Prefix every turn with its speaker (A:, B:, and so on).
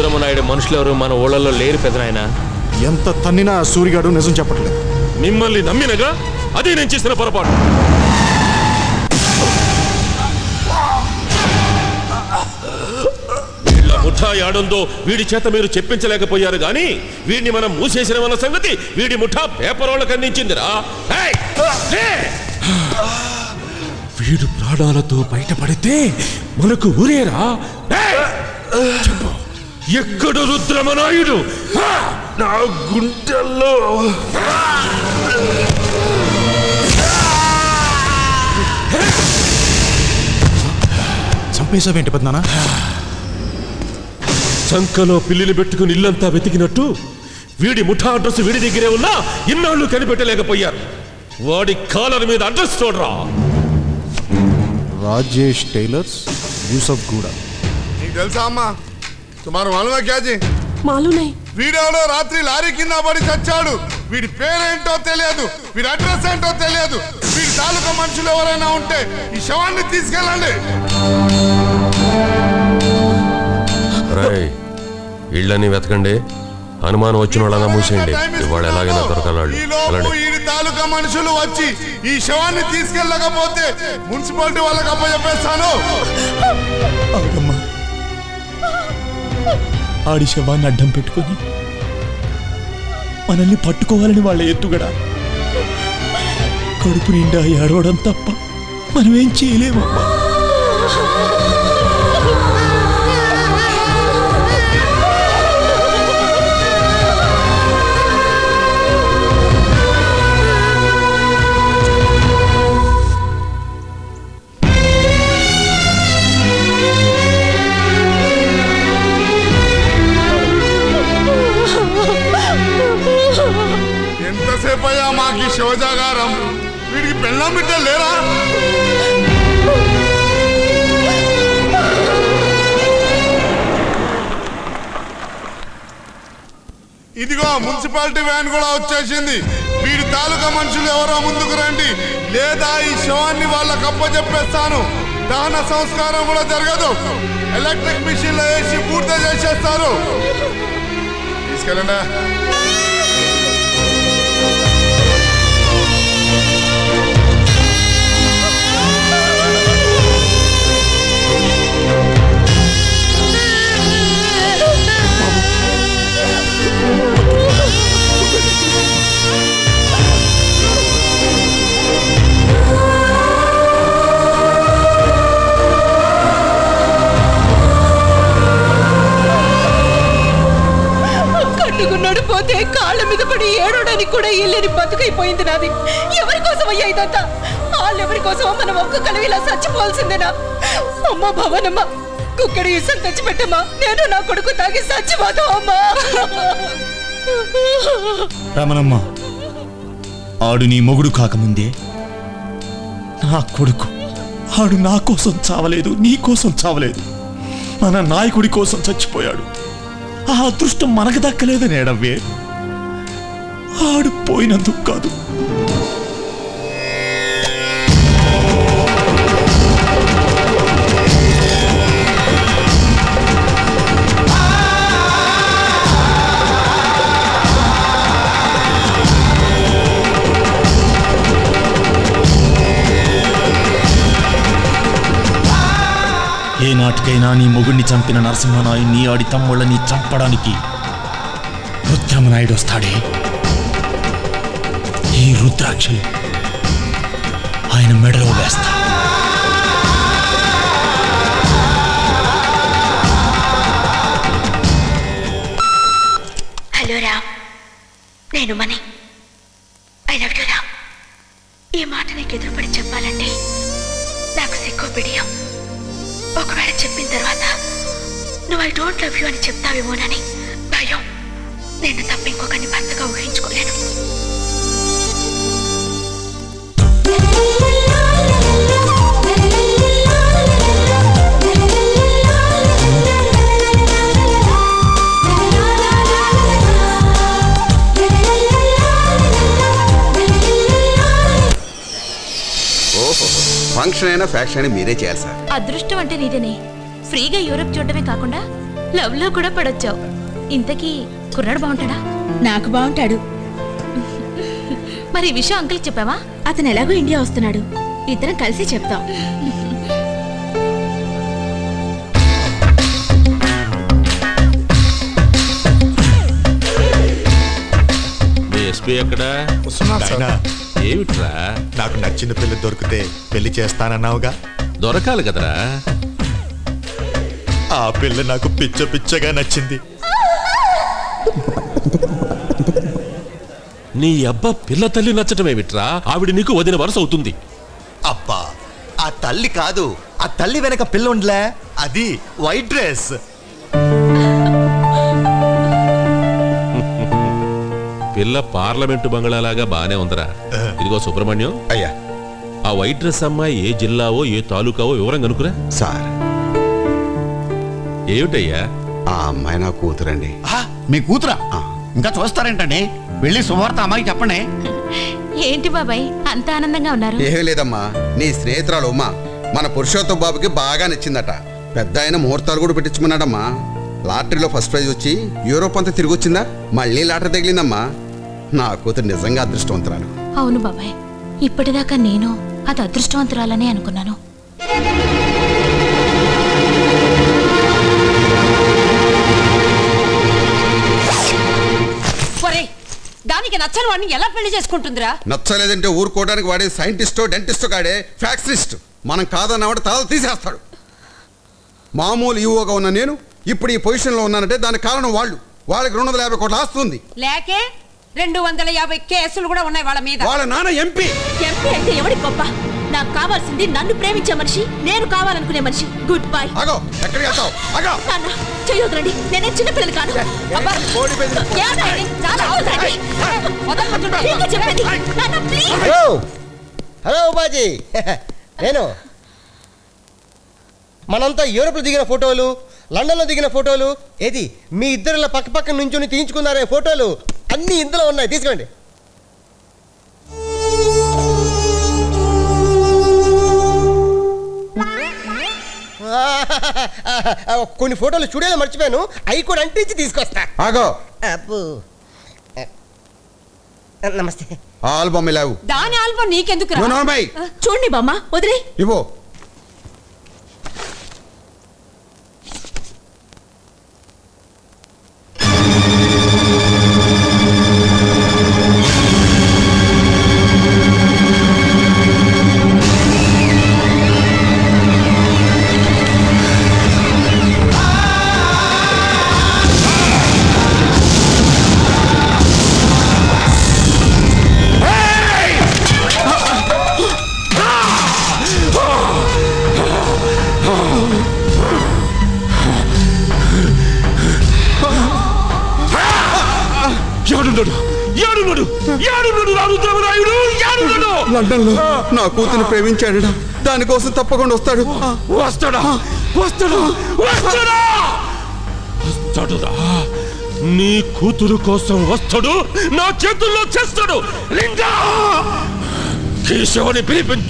A: రుద్రమనాయుడు మనుషులెవరు మన ఊళ్ళలో లేరు పెదనాయన.
B: ఎంత తన్నినా సూరిగాడు నిజం చెప్పట్లేదు.
A: మిమ్మల్ని నమ్మినగా అది నేను చేసిన పొరపాటు. వీళ్ళ ముఠా యాడుందో వీడి చేత మీరు చెప్పించలేకపోయారు గాని వీడిని మనం మూసేసిన వల్ల సంగతి వీడి ముఠా పేపర్ వాళ్ళకి అందించిందిరా. వీడు ప్రాణాలతో బయటపడితే మనకు ఊరేరా. ఎక్కడు రుద్రమనాయుడు? నా గుండెల్లో.
B: చంపేశావేంటి పెద్దనాన్న?
A: చంకలో పిల్లిని పెట్టుకుని ఇల్లంతా వెతికినట్టు వీడి ముఠా అడ్రస్ వీడి దగ్గరే ఉన్నా ఇన్నాళ్ళు కనిపెట్టలేకపోయారు. వాడి కాలర్ మీద అడ్రస్ చూడరా.
B: రాజేష్ టైలర్స్, యూసఫ్ గూడా.
C: నీకు తెలుసా అమ్మా? తుమారు మాలూమ్ హై క్యా జీ?
D: మాలూమ్ నహీ.
C: వీడెవడో రాత్రి లారీ కింద పడి చచ్చాడు. వీడి పేరేంటో తెలియదు, వీడి అడ్రస్ ఏంటో తెలియదు. వీడి తాలూకా మనుషులు ఎవరైనా ఉంటే ఈ శవాన్ని తీసుకెళ్ళండి.
A: ఇళ్ళని వెతకండి, అనుమానం వచ్చిన వాళ్ళ మూసేయండి. ఇవాళ ఎలాగైనా దొరకాలి.
C: ఈ తాలూకా మనుషులు వచ్చి ఈ శవాన్ని తీసుకెళ్ళకపోతే మున్సిపాలిటీ వాళ్ళకి అప్పచెప్పేస్తాను.
E: ఆడి శవాన్ని అడ్డం పెట్టుకొని మనల్ని పట్టుకోవాలని వాళ్ళ ఎత్తుగడ. కడుపు నిండా ఏడవడం తప్ప మనమేం చేయలేమమ్మా.
C: ఎంతసేపు అయ్యా మాకు శివజాగారం? వీడికి పెళ్ళాం బిడ్డలు లేరా? ఇదిగో మున్సిపాలిటీ వ్యాన్ కూడా వచ్చేసింది. వీడి తాలూకా మనుషులు ఎవరో ముందుకు రండి, లేదా ఈ శవాన్ని వాళ్ళకి అప్పచెప్పేస్తాను. దహన సంస్కారం కూడా జరగదు. ఎలక్ట్రిక్ మిషన్ లో వేసి పూర్తి చేసేస్తారు. తీసుకెళ్ళండి.
D: నడిపోతే కాళ్ళ మీద పడి ఏడవడానికి కూడా ఇల్లేని బతుకైపోయింది నాది. ఎవరి కోసం అయ్యా ఇదంతా? వాళ్ళెవరి కోసమో మనం ఒక్క కలివిలా చచ్చిపోవాల్సిందేనా? అమ్మ భవనమ్మ, కుక్కడి ఇసం తెచ్చిపెట్టమ్మా. నేను నా కొడుకు తాగి చచ్చిపోతాం అమ్మా.
E: రమణమ్మ, ఆడు నీ మొగుడు కాకముందే నా కొడుకు. ఆడు నా కోసం చావలేదు, నీ కోసం చావలేదు, మన నాయకుడి కోసం చచ్చిపోయాడు. ఆ అదృష్టం మనకు దక్కలేదని ఏడవ్వే. ఆడు పోయినందుకు కాదు. ఏ నాటికైనా నీ మొగుడిని చంపిన నరసింహనాయుడిని, ఆడి తమ్ముళ్ళని చంపడానికి రుద్రమనాయుడు వస్తాడే. ఈ రుద్రాక్షలు ఆయన మెడలో వేస్తా.
F: హలో రామ్, నేను Mani. I love you Ram. ఈ మాట నీకు ఎదురుపడి చెప్పాలంటే నాకు సిగ్గు బిడియం. ఒకవేళ చెప్పిన తర్వాత నువ్వు ఐ డోంట్ లవ్ యూ అని చెప్తావేమోనని భయం. నేను తప్ప ఇంకొకరిని భర్తగా ఊహించుకోలేను.
G: ఫంక్షన్ అయినా ఫ్యాక్షన్ అయినా మీరే చేయాలి సార్.
F: అదృష్టం అంటే నీదేనే. ఫ్రీగా యూరప్ చూడటమే కాకుండా లవ్ లో కూడా పడొచ్చావు. ఇంతకీ కుర్రాడు బాగుంటాడా?
D: నాకు బాగుంటాడు.
F: మరి ఈ విషయం అంకుల్కి చెప్పావా?
D: అతను ఎలాగో ఇండియా వస్తున్నాడు, ఇద్దరం కలిసి చెప్తాం.
A: ఎస్పీ ఎక్కడ? ఏమిట్రా?
G: నాకు నచ్చిన పెళ్లి దొరికితే పెళ్లి చేస్తానన్నావుగా.
A: దొరకాలి కదరా.
G: ఆ పిల్ల నాకు పిచ్చ పిచ్చగా నచ్చింది.
A: నీ అబ్బా పిల్ల తల్లి నచ్చటమేమిట్రా? ఆవిడ నీకు వదిన వరుస అవుతుంది.
G: అబ్బా ఆ తల్లి కాదు, ఆ తల్లి వెనక పిల్ల ఉండలే, అది వైట్ డ్రెస్.
A: పిల్ల పార్లమెంటు బంగళాలాగా బానే ఉందరా. ఇదిగో సుబ్రహ్మణ్యం,
G: అయ్యా
A: ఆ వైట్ డ్రెస్ అమ్మాయి ఏ జిల్లావో ఏ తాలూకావో వివరం కనుకురా.
H: సార్,
A: ఏమిటయ్యా?
H: ఆ అమ్మాయి నా కూతురండి.
I: మీ కూతురా? ఇంకా చూస్తారేంటండి? వెళ్ళి శుభవార్త అమ్మాయికి చెప్పండి.
F: ఏంటి బాబాయ్ అంత ఆనందంగా ఉన్నారు?
H: ఏమీ లేదమ్మా, నీ స్నేహితురాలు ఉమా మన పురుషోత్తం బాబుకి బాగా నచ్చిందట. పెద్ద ఆయన ముహూర్తాలు కూడా పెట్టించుకున్నాడమ్మా. లాటరీలో ఫస్ట్ ప్రైజ్ వచ్చి యూరోప్ అంతా తిరిగి వచ్చిందా, మళ్ళీ లాటరీ తగిలిందమ్మా. నా కూతురు నిజంగా అదృష్టవంతురాలు.
F: అవును బాబాయ్, ఇప్పటిదాకా నేను అది అదృష్టవంతురాలనే అనుకున్నాను.
D: దానికి నచ్చని వాడిని ఎలా పెళ్లి చేసుకుంటుందిరా?
H: నచ్చలేదంటే ఊరుకోవడానికి వాడే సైంటిస్టో డెంటిస్టో కాడే ఫ్యాక్టరిస్ట్. మనం కాదన్నవాడు తల తీసేస్తాడు. మామూలు ఈవోగా ఉన్న నేను ఇప్పుడు ఈ పొజిషన్లో ఉన్నానంటే దానికి కారణం వాళ్ళు. వాళ్ళకి 250 కోట్ల ఆస్తుంది.
D: లేకే 250 కేసులు కూడా ఉన్నాయి వాళ్ళ మీద.
H: వాళ్ళ నాన్న ఎంపీ.
D: ఎంపీ అంటే ఎవడి గొప్ప? నాకు కావాల్సింది నన్ను ప్రేమించే మనిషి, నేను కావాలనుకునే మనిషి. Good bye.
H: అగో ఎక్కడికి వెళ్తావు? అగో
D: నాన్న చెయ్యొద్దండి, నేనే చిన్నపిల్లలు కాను. అబ్బా ఏమండి? చాలా అవుతుందండి. చెప్పండి నాన్న ప్లీజ్.
J: హలో బాజీ, నేను మనంతా యూరోప్లో దిగిన ఫోటోలు, లండన్లో దిగిన ఫోటోలు, ఏది మీ ఇద్దరిలో పక్క పక్క నుంచుని తీయించుకున్నారే ఫోటోలు అన్నీ ఇందులో ఉన్నాయి, తీసుకోండి. కొన్ని ఫోటోలు స్టూడియోలో మర్చిపోయాను, అవి కూడా అంటించి తీసుకొస్తా.
H: ఆగో
J: అబ్బో, నమస్తే.
H: ఆల్బమ్ ఇలావు.
D: దాని ఆల్బమ్ నీకెందుకు?
F: చూడండి బామ్మ, వదిలే
H: ఇవ్వు. లండన్లో నా కూతురు ప్రేమించాడు, దానికోసం తప్పకుండా వస్తాడు.
A: వస్తాడా? వస్తాడా? వస్తాడా? వస్తాడురా. నీ కూతురు కోసం వస్తాడు, నా చేతుల్లో చేస్తాడు. లింగా కేశవుని పిలిపించు.